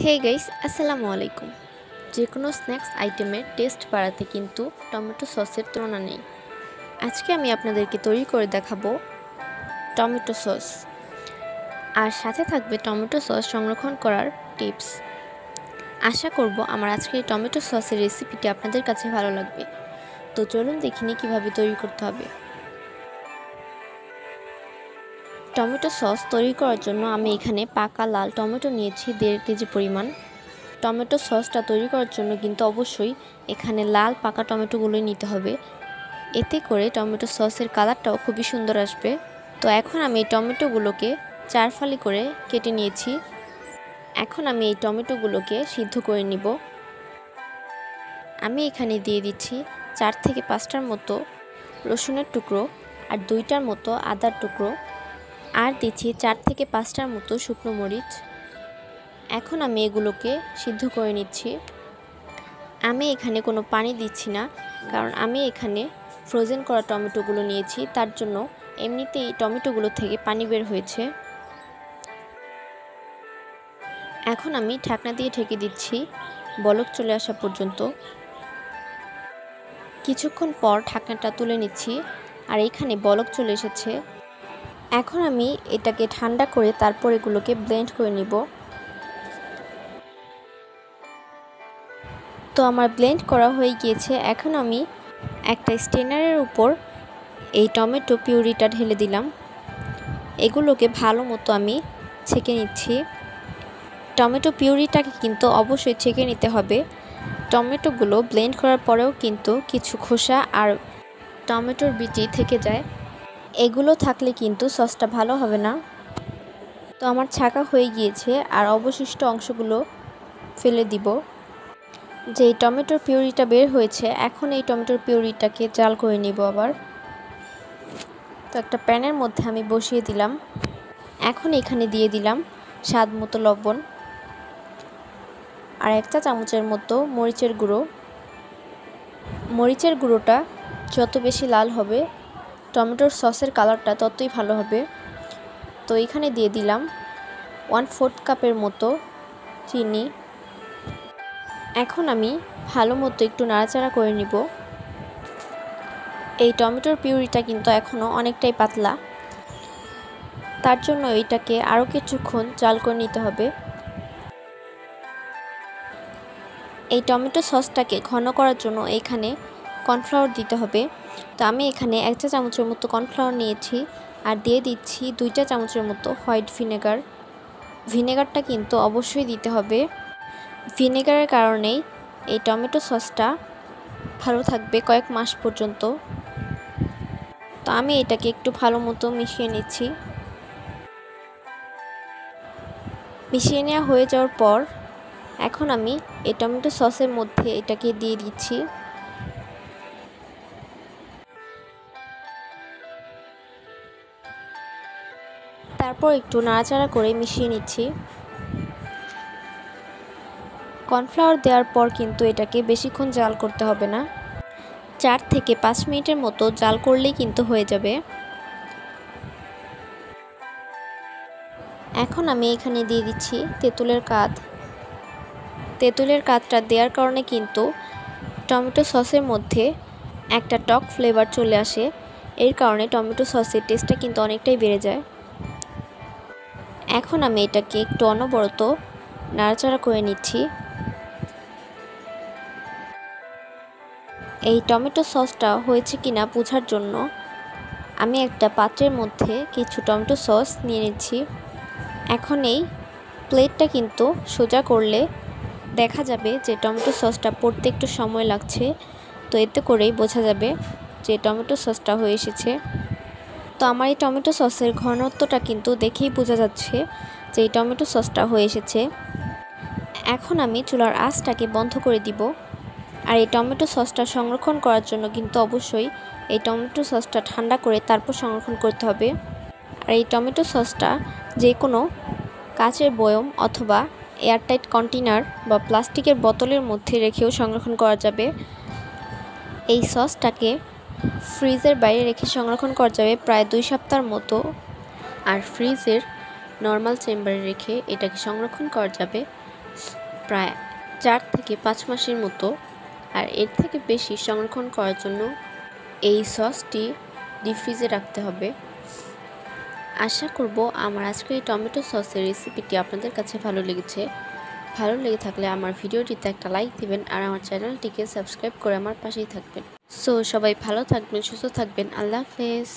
Hey guys, আসসালামু আলাইকুম। যে কোনো স্ন্যাক্স আইটেমের টেস্ট বাড়াতে কিন্তু টমেটো সসের তুলনা নেই। আজকে আমি আপনাদেরকে তৈরি করে দেখাবো টমেটো সস, আর সাথে থাকবে টমেটো সস সংরক্ষণ করার টিপস। আশা করব আমার আজকের এই টমেটো সসের রেসিপিটি আপনাদের কাছে ভালো লাগবে। তো চলুন দেখিনি কীভাবে তৈরি করতে হবে। টমেটো সস তৈরি করার জন্য আমি এখানে পাকা লাল টমেটো নিয়েছি 1.5 কেজি পরিমাণ। টমেটো সসটা তৈরি করার জন্য কিন্তু অবশ্যই এখানে লাল পাকা টমেটোগুলোই নিতে হবে, এতে করে টমেটো সসের কালারটাও খুবই সুন্দর আসবে। তো এখন আমি এই টমেটোগুলোকে 4 ফালি করে কেটে নিয়েছি। এখন আমি এই টমেটোগুলোকে সিদ্ধ করে নিব। আমি এখানে দিয়ে দিচ্ছি 4 থেকে 5টার মতো রসুনের টুকরো আর 2টার মতো আদার টুকরো, আর দিচ্ছি 4 থেকে 5টার মতো শুকনো মরিচ। এখন আমি এগুলোকে সিদ্ধ করে নিচ্ছি। আমি এখানে কোনো পানি দিচ্ছি না, কারণ আমি এখানে ফ্রোজেন করা টমেটোগুলো নিয়েছি, তার জন্য এমনিতেই টমেটোগুলো থেকে পানি বের হয়েছে। এখন আমি ঢাকনা দিয়ে ঢেকে দিচ্ছি বলক চলে আসা পর্যন্ত। কিছুক্ষণ পর ঢাকনাটা তুলে নিচ্ছি, আর এখানে বলক চলে এসেছে। এখন আমি এটাকে ঠান্ডা করে তারপর এগুলোকে ব্লেন্ড করে নিব। তো আমার ব্লেন্ড করা হয়ে গিয়েছে। এখন আমি একটা স্ট্রেনারের উপর এই টমেটো পিউরিটা ঢেলে দিলাম। এগুলোকে ভালো মতো আমি ছেঁকে নিচ্ছি। টমেটো পিউরিটাকে কিন্তু অবশ্যই ছেঁকে নিতে হবে। টমেটোগুলো ব্লেন্ড করার পরেও কিন্তু কিছু খোসা আর টমেটোর বিচি থেকে যায়, এগুলো থাকলে কিন্তু সসটা ভালো হবে না। তো আমার ছাঁকা হয়ে গিয়েছে, আর অবশিষ্ট অংশগুলো ফেলে দিব। যেই টমেটোর পিউরিটা বের হয়েছে, এখন এই টমেটোর পিউরিটাকে জাল করে নিব আবার। তো একটা প্যানের মধ্যে আমি বসিয়ে দিলাম। এখন এখানে দিয়ে দিলাম স্বাদ মতো লবণ আর 1 চা চামচের মতো মরিচের গুঁড়ো। মরিচের গুঁড়োটা যত বেশি লাল হবে টমেটোর সসের কালারটা ততই ভালো হবে। তো এখানে দিয়ে দিলাম 1/4 কাপের মতো চিনি। এখন আমি ভালো মতো একটু নাড়াচাড়া করে নিব। এই টমেটোর পিউরিটা কিন্তু এখনও অনেকটাই পাতলা, তার জন্য এটাকে আরও কিছুক্ষণ জাল করে নিতে হবে। এই টমেটো সসটাকে ঘন করার জন্য এখানে কর্নফ্লাওয়ার দিতে হবে। তো আমি এখানে 1 চা চামচের মতো কর্নফ্লাওয়ার নিয়েছি, আর দিয়ে দিচ্ছি 2 চা চামচের মতো হোয়াইট ভিনেগার। ভিনেগারটা কিন্তু অবশ্যই দিতে হবে। ভিনেগারের কারণেই এই টমেটো সসটা ভালো থাকবে কয়েক মাস পর্যন্ত। তো আমি এটাকে একটু ভালো মতো মিশিয়ে নিচ্ছি। মিশিয়ে নেওয়া হয়ে যাওয়ার পর এখন আমি এই টমেটো সসের মধ্যে এটাকে দিয়ে দিচ্ছি। তারপর একটু নাড়াচাড়া করে মিশিয়ে নিচ্ছি। কর্নফ্লাওয়ার দেওয়ার পর কিন্তু এটাকে বেশিক্ষণ জাল করতে হবে না, 4 থেকে 5 মিনিটের মতো জাল করলেই কিন্তু হয়ে যাবে। এখন আমি এখানে দিয়ে দিচ্ছি তেঁতুলের কাঁধ। তেঁতুলের কাঁধটা দেওয়ার কারণে কিন্তু টমেটো সসের মধ্যে একটা টক ফ্লেভার চলে আসে, এর কারণে টমেটো সসের টেস্টটা কিন্তু অনেকটাই বেড়ে যায়। এখন আমি এটাকে একটু অনবরত নাড়াচাড়া করে নিচ্ছি। এই টমেটো সসটা হয়েছে কিনা বোঝার জন্য আমি একটা পাত্রের মধ্যে কিছু টমেটো সস নিয়ে নিচ্ছি। এখন এই প্লেটটা কিন্তু সোজা করলে দেখা যাবে যে টমেটো সসটা পড়তে একটু সময় লাগছে, তো এতে করেই বোঝা যাবে যে টমেটো সসটা হয়ে এসেছে। তো আমার এই টমেটো সসের ঘনত্বটা কিন্তু দেখেই বোঝা যাচ্ছে যে এই টমেটো সসটা হয়ে এসেছে। এখন আমি চুলার আঁচটাকে বন্ধ করে দিব। আর এই টমেটো সসটা সংরক্ষণ করার জন্য কিন্তু অবশ্যই এই টমেটো সসটা ঠান্ডা করে তারপর সংরক্ষণ করতে হবে। আর এই টমেটো সসটা যে কোনো কাচের বয়ম অথবা এয়ারটাইট কন্টেনার বা প্লাস্টিকের বোতলের মধ্যে রেখেও সংরক্ষণ করা যাবে। এই সসটাকে ফ্রিজের বাইরে রেখে সংরক্ষণ করা যাবে প্রায় 2 সপ্তাহের মতো, আর ফ্রিজের নর্মাল চেম্বারে রেখে এটাকে সংরক্ষণ করা যাবে প্রায় 4 থেকে 5 মাসের মতো। আর এর থেকে বেশি সংরক্ষণ করার জন্য এই সসটি ডিপ ফ্রিজে রাখতে হবে। আশা করব আমার আজকের এই টমেটো সসের রেসিপিটি আপনাদের কাছে ভালো লেগেছে। ভালো লেগে থাকলে আমার ভিডিওটিতে একটা লাইক দিবেন আর আমার চ্যানেলটিকে সাবস্ক্রাইব করে আমার পাশেই থাকবেন। সো সবাই ভালো থাকবেন, সুস্থ থাকবেন। আল্লাহ হাফেজ।